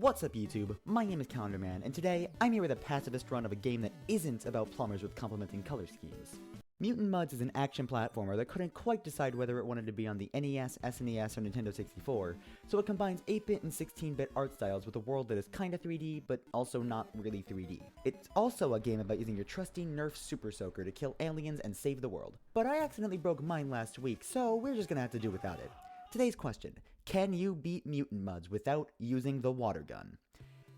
What's up YouTube, my name is Calendarman, and today I'm here with a pacifist run of a game that isn't about plumbers with complementing color schemes. Mutant Mudds is an action platformer that couldn't quite decide whether it wanted to be on the NES, SNES, or Nintendo 64, so it combines 8-bit and 16-bit art styles with a world that is kinda 3D, but also not really 3D. It's also a game about using your trusty Nerf Super Soaker to kill aliens and save the world. But I accidentally broke mine last week, so we're just gonna have to do without it. Today's question: can you beat Mutant Mudds without using the water gun?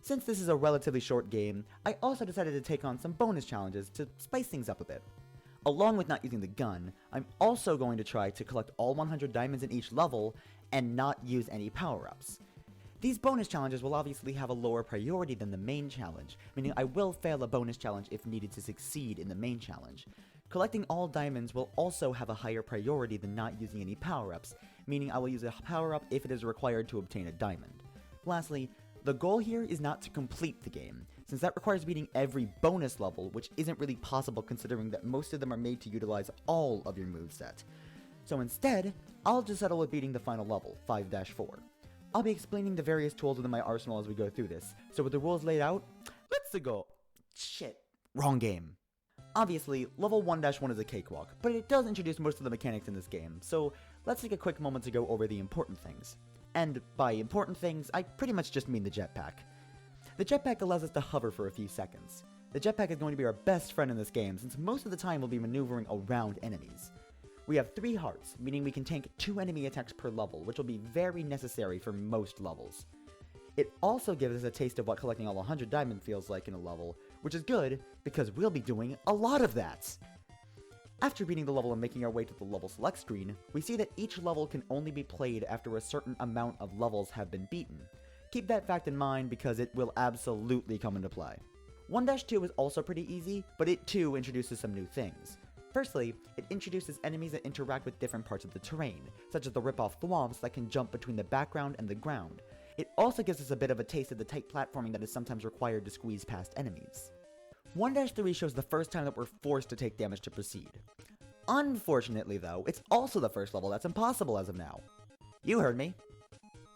Since this is a relatively short game, I also decided to take on some bonus challenges to spice things up a bit. Along with not using the gun, I'm also going to try to collect all 100 diamonds in each level and not use any power-ups. These bonus challenges will obviously have a lower priority than the main challenge, meaning I will fail a bonus challenge if needed to succeed in the main challenge. Collecting all diamonds will also have a higher priority than not using any power-ups, meaning I will use a power-up if it is required to obtain a diamond. Lastly, the goal here is not to complete the game, since that requires beating every bonus level, which isn't really possible considering that most of them are made to utilize all of your moveset. So instead, I'll just settle with beating the final level, 5-4. I'll be explaining the various tools within my arsenal as we go through this, so with the rules laid out, let's go. Shit, wrong game. Obviously, level 1-1 is a cakewalk, but it does introduce most of the mechanics in this game, so let's take a quick moment to go over the important things. And by important things, I pretty much just mean the jetpack. The jetpack allows us to hover for a few seconds. The jetpack is going to be our best friend in this game, since most of the time we'll be maneuvering around enemies. We have 3 hearts, meaning we can tank 2 enemy attacks per level, which will be very necessary for most levels. It also gives us a taste of what collecting all 100 diamond feels like in a level, which is good, because we'll be doing a lot of that! After beating the level and making our way to the level select screen, we see that each level can only be played after a certain amount of levels have been beaten. Keep that fact in mind because it will absolutely come into play. 1-2 is also pretty easy, but it too introduces some new things. Firstly, it introduces enemies that interact with different parts of the terrain, such as the rip-off thwomps that can jump between the background and the ground. It also gives us a bit of a taste of the tight platforming that is sometimes required to squeeze past enemies. 1-3 shows the first time that we're forced to take damage to proceed. Unfortunately though, it's also the first level that's impossible as of now. You heard me.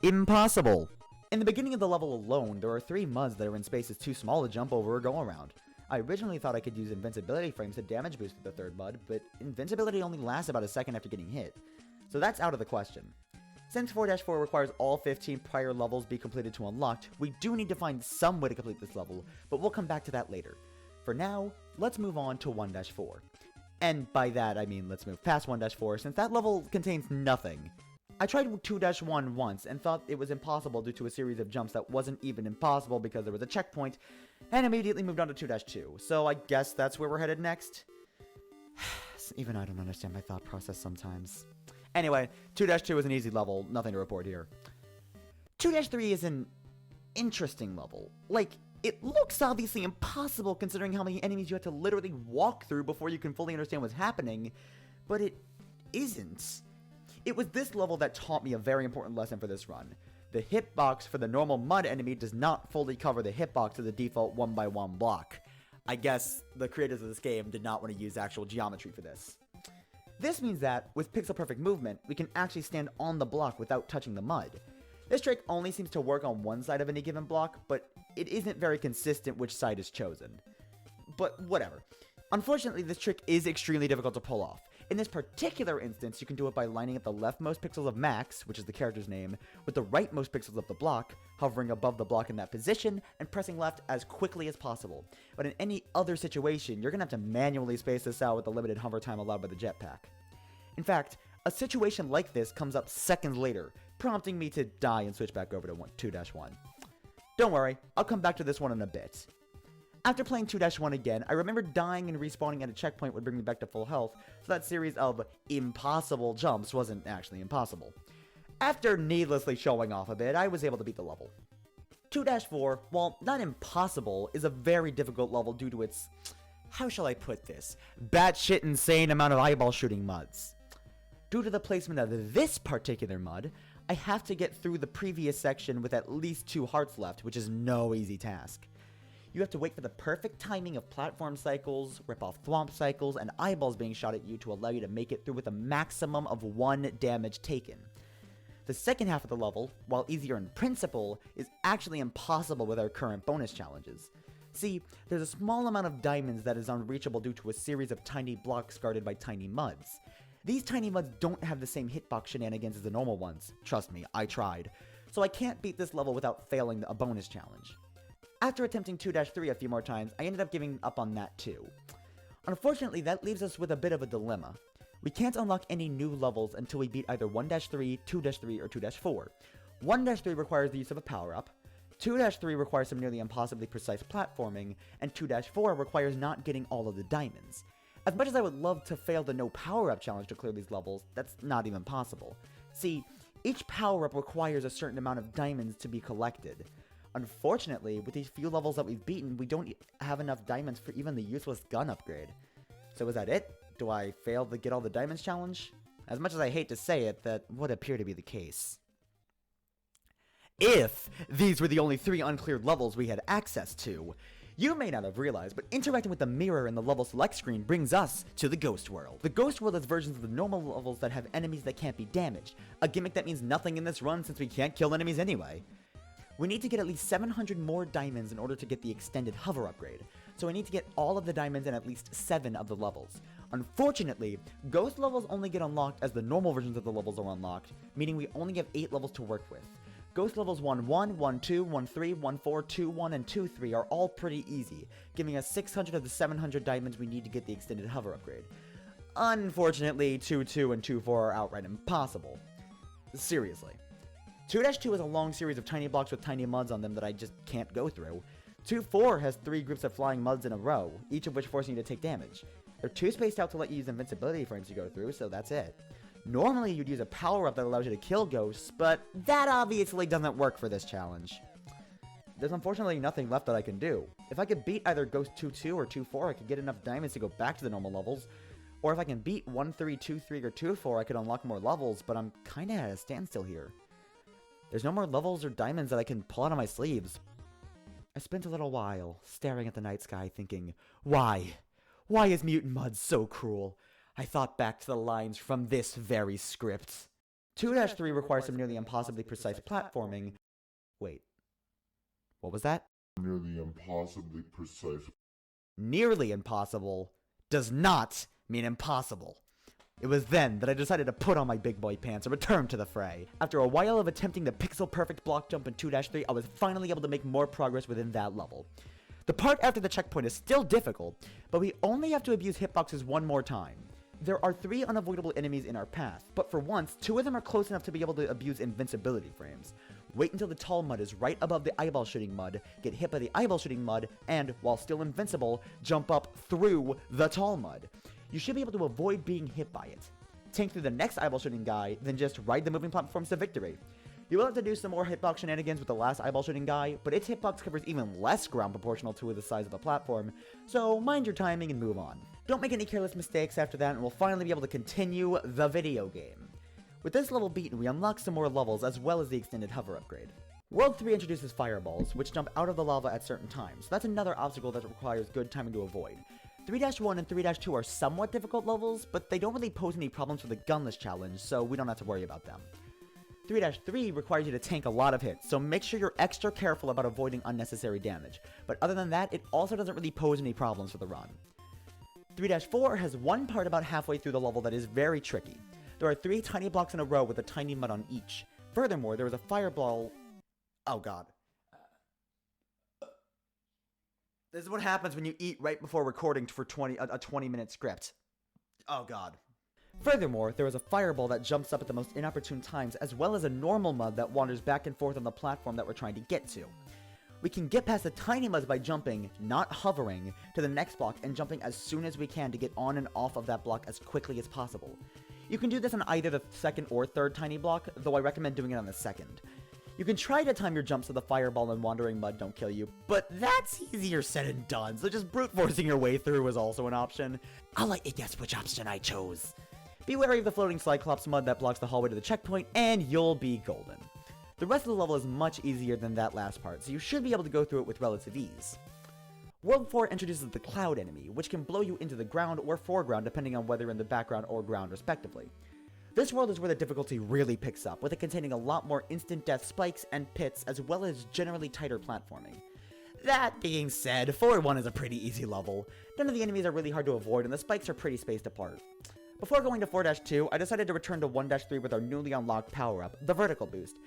Impossible! In the beginning of the level alone, there are 3 mudds that are in spaces too small to jump over or go around. I originally thought I could use invincibility frames to damage boost with the 3rd mud, but invincibility only lasts about a second after getting hit, so that's out of the question. Since 4-4 requires all 15 prior levels be completed to unlocked, we do need to find some way to complete this level, but we'll come back to that later. For now, let's move on to 1-4. And by that, I mean let's move past 1-4, since that level contains nothing. I tried 2-1 once, and thought it was impossible due to a series of jumps that wasn't even impossible because there was a checkpoint, and immediately moved on to 2-2, so I guess that's where we're headed next? Even I don't understand my thought process sometimes. Anyway, 2-2 is an easy level, nothing to report here. 2-3 is an interesting level. Like, it looks obviously impossible considering how many enemies you have to literally walk through before you can fully understand what's happening, but it isn't. It was this level that taught me a very important lesson for this run. The hitbox for the normal mud enemy does not fully cover the hitbox of the default 1x1 block. I guess the creators of this game did not want to use actual geometry for this. This means that, with pixel perfect movement, we can actually stand on the block without touching the mud. This trick only seems to work on one side of any given block, but it isn't very consistent which side is chosen. But whatever. Unfortunately, this trick is extremely difficult to pull off. In this particular instance, you can do it by lining up the leftmost pixels of Max, which is the character's name, with the rightmost pixels of the block, hovering above the block in that position, and pressing left as quickly as possible. But in any other situation, you're going to have to manually space this out with the limited hover time allowed by the jetpack. In fact, a situation like this comes up seconds later, prompting me to die and switch back over to 2-1. Don't worry, I'll come back to this one in a bit. After playing 2-1 again, I remember dying and respawning at a checkpoint would bring me back to full health, so that series of impossible jumps wasn't actually impossible. After needlessly showing off a bit, I was able to beat the level. 2-4, while not impossible, is a very difficult level due to its, how shall I put this, batshit insane amount of eyeball shooting mudds. Due to the placement of this particular mud, I have to get through the previous section with at least 2 hearts left, which is no easy task. You have to wait for the perfect timing of platform cycles, rip-off thwomp cycles, and eyeballs being shot at you to allow you to make it through with a maximum of 1 damage taken. The second half of the level, while easier in principle, is actually impossible with our current bonus challenges. See, there's a small amount of diamonds that is unreachable due to a series of tiny blocks guarded by tiny muds. These tiny muds don't have the same hitbox shenanigans as the normal ones. Trust me, I tried. So I can't beat this level without failing a bonus challenge. After attempting 2-3 a few more times, I ended up giving up on that too. Unfortunately, that leaves us with a bit of a dilemma. We can't unlock any new levels until we beat either 1-3, 2-3, or 2-4. 1-3 requires the use of a power-up, 2-3 requires some nearly impossibly precise platforming, and 2-4 requires not getting all of the diamonds. As much as I would love to fail the no power-up challenge to clear these levels, that's not even possible. See, each power-up requires a certain amount of diamonds to be collected. Unfortunately, with these few levels that we've beaten, we don't have enough diamonds for even the useless gun upgrade. So is that it? Do I fail the get all the diamonds challenge? As much as I hate to say it, that would appear to be the case. If these were the only 3 uncleared levels we had access to. You may not have realized, but interacting with the mirror in the level select screen brings us to the Ghost World. The Ghost World is versions of the normal levels that have enemies that can't be damaged, a gimmick that means nothing in this run since we can't kill enemies anyway. We need to get at least 700 more diamonds in order to get the extended hover upgrade, so we need to get all of the diamonds in at least 7 of the levels. Unfortunately, Ghost levels only get unlocked as the normal versions of the levels are unlocked, meaning we only have 8 levels to work with. Ghost levels 1-1, 1-2, 1-3, 1-4, 2-1, and 2-3 are all pretty easy, giving us 600 of the 700 diamonds we need to get the extended hover upgrade. Unfortunately, 2-2 and 2-4 are outright impossible. Seriously. 2-2 is a long series of tiny blocks with tiny muds on them that I just can't go through. 2-4 has 3 groups of flying muds in a row, each of which forcing you to take damage. They're too spaced out to let you use invincibility frames to go through, so that's it. Normally you'd use a power-up that allows you to kill ghosts, but that obviously doesn't work for this challenge. There's unfortunately nothing left that I can do. If I could beat either Ghost 2-2 or 2-4, I could get enough diamonds to go back to the normal levels. Or if I can beat 1-3, 2-3, or 2-4, I could unlock more levels, but I'm kinda at a standstill here. There's no more levels or diamonds that I can pull out of my sleeves. I spent a little while staring at the night sky thinking, why? Why is Mutant Mud so cruel? I thought back to the lines from this very script. 2-3 requires some nearly impossibly precise platforming. Wait. What was that? Nearly impossibly precise. Nearly impossible does not mean impossible. It was then that I decided to put on my big boy pants and return to the fray. After a while of attempting the pixel-perfect block jump in 2-3, I was finally able to make more progress within that level. The part after the checkpoint is still difficult, but we only have to abuse hitboxes one more time. There are 3 unavoidable enemies in our path, but for once, 2 of them are close enough to be able to abuse invincibility frames. Wait until the tall mud is right above the eyeball shooting mud, get hit by the eyeball shooting mud, and, while still invincible, jump up through the tall mud. You should be able to avoid being hit by it. Tank through the next eyeball shooting guy, then just ride the moving platforms to victory. You will have to do some more hitbox shenanigans with the last eyeball shooting guy, but its hitbox covers even less ground proportional to the size of the platform, so mind your timing and move on. Don't make any careless mistakes after that and we'll finally be able to continue the video game. With this level beaten, we unlock some more levels as well as the extended hover upgrade. World 3 introduces fireballs, which jump out of the lava at certain times, so that's another obstacle that requires good timing to avoid. 3-1 and 3-2 are somewhat difficult levels, but they don't really pose any problems for the gunless challenge, so we don't have to worry about them. 3-3 requires you to tank a lot of hits, so make sure you're extra careful about avoiding unnecessary damage, but other than that, it also doesn't really pose any problems for the run. 3-4 has one part about halfway through the level that is very tricky. There are 3 tiny blocks in a row with a tiny mud on each. Furthermore, there is a fireball... Oh god. This is what happens when you eat right before recording for a 20-minute script. Oh god. Furthermore, there is a fireball that jumps up at the most inopportune times, as well as a normal mud that wanders back and forth on the platform that we're trying to get to. We can get past the tiny muds by jumping, not hovering, to the next block and jumping as soon as we can to get on and off of that block as quickly as possible. You can do this on either the second or third tiny block, though I recommend doing it on the second. You can try to time your jumps so the fireball and wandering mud don't kill you, but that's easier said than done, so just brute forcing your way through is also an option. I'll let you guess which option I chose. Be wary of the floating Cyclops mud that blocks the hallway to the checkpoint, and you'll be golden. The rest of the level is much easier than that last part, so you should be able to go through it with relative ease. World 4 introduces the Cloud enemy, which can blow you into the ground or foreground depending on whether in the background or ground respectively. This world is where the difficulty really picks up, with it containing a lot more instant death spikes and pits, as well as generally tighter platforming. That being said, 4-1 is a pretty easy level. None of the enemies are really hard to avoid, and the spikes are pretty spaced apart. Before going to 4-2, I decided to return to 1-3 with our newly unlocked power-up, the vertical boost.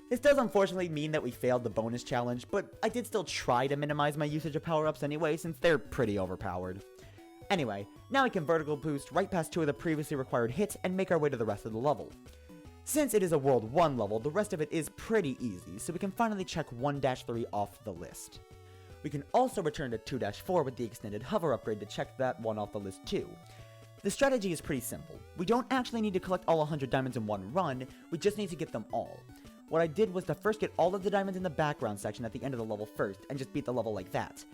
This does unfortunately mean that we failed the bonus challenge, but I did still try to minimize my usage of power-ups anyway, since they're pretty overpowered. Anyway, now we can vertical boost right past 2 of the previously required hits and make our way to the rest of the level. Since it is a World 1 level, the rest of it is pretty easy, so we can finally check 1-3 off the list. We can also return to 2-4 with the extended hover upgrade to check that one off the list too. The strategy is pretty simple. We don't actually need to collect all 100 diamonds in one run, we just need to get them all. What I did was to first get all of the diamonds in the background section at the end of the level first, and just beat the level like that.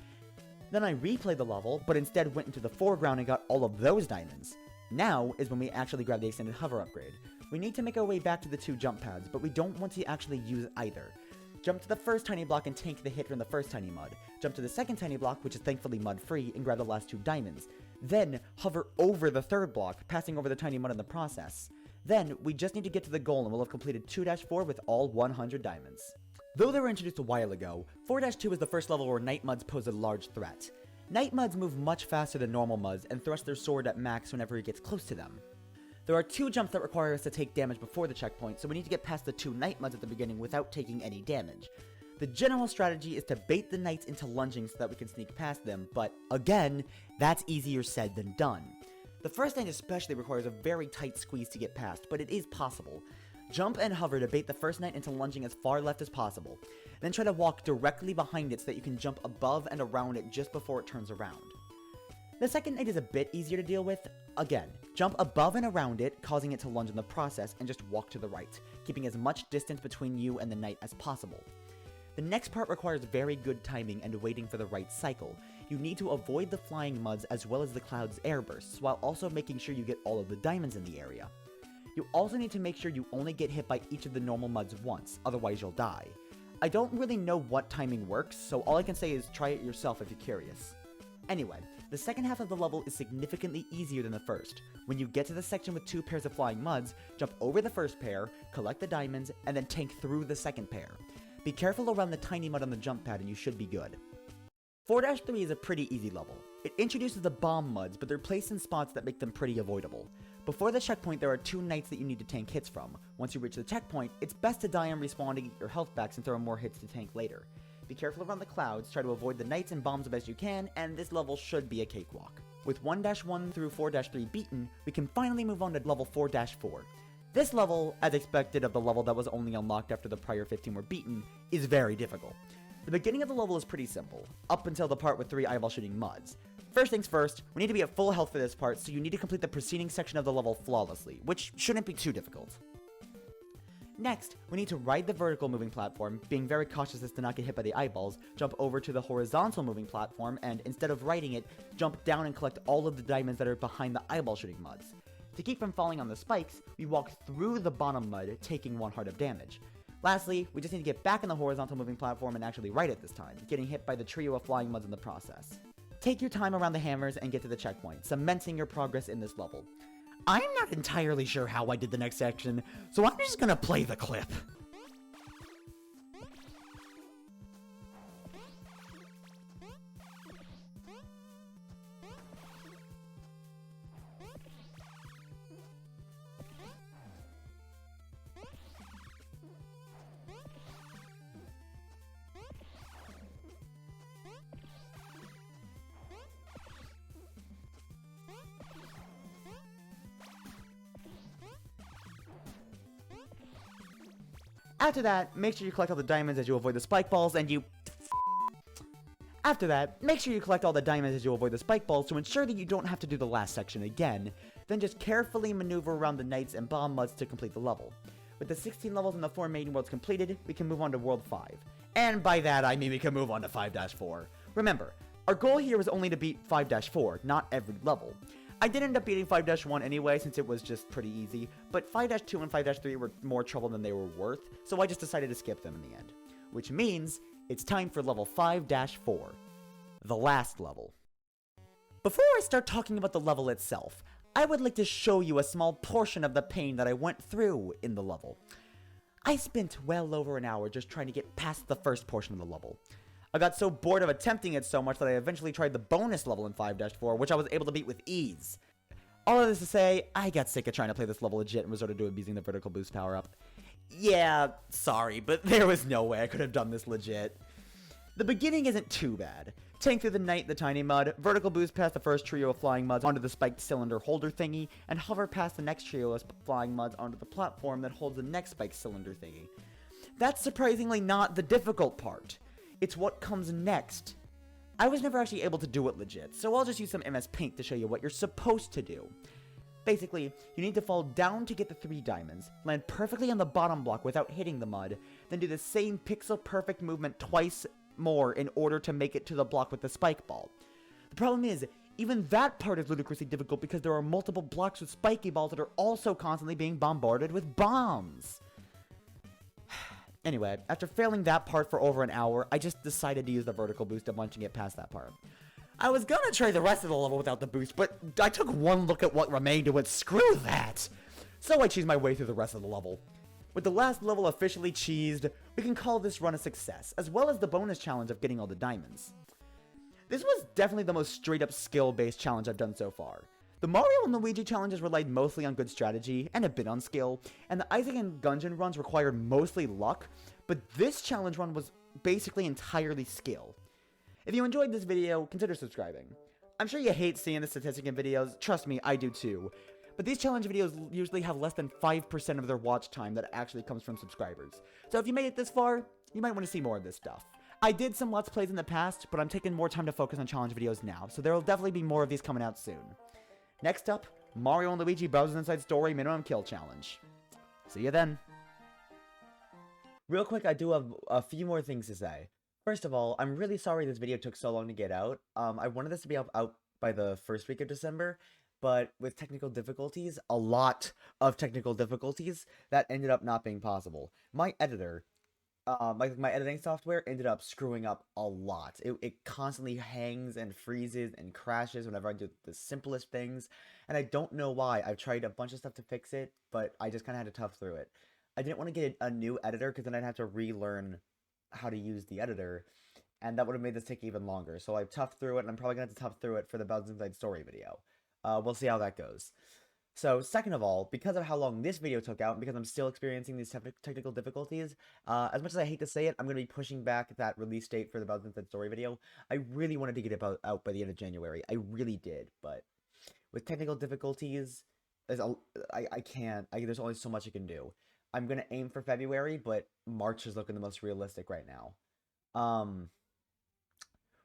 Then I replayed the level, but instead went into the foreground and got all of those diamonds. Now is when we actually grab the extended hover upgrade. We need to make our way back to the 2 jump pads, but we don't want to actually use either. Jump to the first tiny block and tank the hit from the first tiny mud. Jump to the second tiny block, which is thankfully mud-free, and grab the last 2 diamonds. Then hover over the third block, passing over the tiny mud in the process. Then, we just need to get to the goal and we'll have completed 2-4 with all 100 diamonds. Though they were introduced a while ago, 4-2 is the first level where night muds pose a large threat. Night muds move much faster than normal muds and thrust their sword at max whenever he gets close to them. There are 2 jumps that require us to take damage before the checkpoint, so we need to get past the 2 night muds at the beginning without taking any damage. The general strategy is to bait the knights into lunging so that we can sneak past them, but again, that's easier said than done. The first knight especially requires a very tight squeeze to get past, but it is possible. Jump and hover to bait the first knight into lunging as far left as possible. Then try to walk directly behind it so that you can jump above and around it just before it turns around. The second knight is a bit easier to deal with. Again, jump above and around it, causing it to lunge in the process, and just walk to the right, keeping as much distance between you and the knight as possible. The next part requires very good timing and waiting for the right cycle. You need to avoid the flying muds as well as the cloud's airbursts, while also making sure you get all of the diamonds in the area. You also need to make sure you only get hit by each of the normal muds once, otherwise you'll die. I don't really know what timing works, so all I can say is try it yourself if you're curious. Anyway, the second half of the level is significantly easier than the first. When you get to the section with 2 pairs of flying muds, jump over the first pair, collect the diamonds, and then tank through the second pair. Be careful around the tiny mud on the jump pad and you should be good. 4-3 is a pretty easy level. It introduces the bomb muds, but they're placed in spots that make them pretty avoidable. Before the checkpoint, there are 2 knights that you need to tank hits from. Once you reach the checkpoint, it's best to die and respawn to get your health back and throw more hits to tank later. Be careful around the clouds, try to avoid the knights and bombs as best you can, and this level should be a cakewalk. With 1-1 through 4-3 beaten, we can finally move on to level 4-4. This level, as expected of the level that was only unlocked after the prior 15 were beaten, is very difficult. The beginning of the level is pretty simple, up until the part with 3 eyeball shooting muds. First things first, we need to be at full health for this part, so you need to complete the preceding section of the level flawlessly, which shouldn't be too difficult. Next, we need to ride the vertical moving platform, being very cautious as to not get hit by the eyeballs, jump over to the horizontal moving platform, and instead of riding it, jump down and collect all of the diamonds that are behind the eyeball shooting muds. To keep from falling on the spikes, we walk through the bottom mud, taking 1 heart of damage. Lastly, we just need to get back on the horizontal moving platform and actually ride it this time, getting hit by the trio of flying muds in the process. Take your time around the hammers and get to the checkpoint, cementing your progress in this level. I'm not entirely sure how I did the next section, so I'm just gonna play the clip. After that, make sure you collect all the diamonds as you avoid the spike balls to ensure that you don't have to do the last section again. Then just carefully maneuver around the knights and bomb muds to complete the level. With the 16 levels in the 4 main worlds completed, we can move on to World 5. And by that I mean we can move on to 5-4. Remember, our goal here was only to beat 5-4, not every level. I did end up beating 5-1 anyway since it was just pretty easy, but 5-2 and 5-3 were more trouble than they were worth, so I just decided to skip them in the end. Which means, it's time for level 5-4. The last level. Before I start talking about the level itself, I would like to show you a small portion of the pain that I went through in the level. I spent well over an hour just trying to get past the first portion of the level. I got so bored of attempting it so much that I eventually tried the bonus level in 5-4, which I was able to beat with ease. All of this to say, I got sick of trying to play this level legit and resorted to abusing the vertical boost power-up. Yeah, sorry, but there was no way I could have done this legit. The beginning isn't too bad. Tank through the night, the tiny mud, vertical boost past the first trio of flying muds onto the spiked cylinder holder thingy, and hover past the next trio of flying muds onto the platform that holds the next spiked cylinder thingy. That's surprisingly not the difficult part. It's what comes next. I was never actually able to do it legit, so I'll just use some MS Paint to show you what you're supposed to do. Basically, you need to fall down to get the 3 diamonds, land perfectly on the bottom block without hitting the mud, then do the same pixel-perfect movement twice more in order to make it to the block with the spike ball. The problem is, even that part is ludicrously difficult because there are multiple blocks with spiky balls that are also constantly being bombarded with bombs. Anyway, after failing that part for over an hour, I just decided to use the vertical boost a bunch and get past that part. I was gonna try the rest of the level without the boost, but I took one look at what remained and went, screw that! So I cheesed my way through the rest of the level. With the last level officially cheesed, we can call this run a success, as well as the bonus challenge of getting all the diamonds. This was definitely the most straight-up skill-based challenge I've done so far. The Mario and Luigi challenges relied mostly on good strategy, and a bit on skill, and the Isaac and Gungeon runs required mostly luck, but this challenge run was basically entirely skill. If you enjoyed this video, consider subscribing. I'm sure you hate seeing the statistic in videos, trust me, I do too. But these challenge videos usually have less than 5% of their watch time that actually comes from subscribers. So if you made it this far, you might want to see more of this stuff. I did some Let's Plays in the past, but I'm taking more time to focus on challenge videos now, so there will definitely be more of these coming out soon. Next up, Mario and Luigi Bowser's Inside Story Minimum Kill Challenge. See you then. Real quick, I do have a few more things to say. First of all, I'm really sorry this video took so long to get out. I wanted this to be out by the first week of December, but with technical difficulties, a lot of technical difficulties, that ended up not being possible. My editor, my editing software ended up screwing up a lot. It constantly hangs and freezes and crashes whenever I do the simplest things, and I don't know why. I've tried a bunch of stuff to fix it, but I just kind of had to tough through it. I didn't want to get a new editor because then I'd have to relearn how to use the editor, and that would have made this take even longer. So I toughed through it, and I'm probably going to have to tough through it for the Bowser's Inside Story video. We'll see how that goes. So, second of all, because of how long this video took out, and because I'm still experiencing these technical difficulties, as much as I hate to say it, I'm going to be pushing back that release date for the Bowser's Inside Story video. I really wanted to get it out by the end of January. I really did, but with technical difficulties, I can't. There's only so much I can do. I'm going to aim for February, but March is looking the most realistic right now.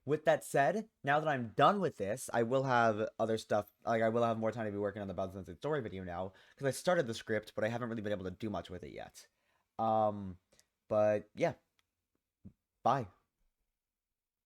With that said, now that I'm done with this, I will have other stuff, I will have more time to be working on the Bowser's Inside Story video now, because I started the script, but I haven't really been able to do much with it yet. But yeah, bye.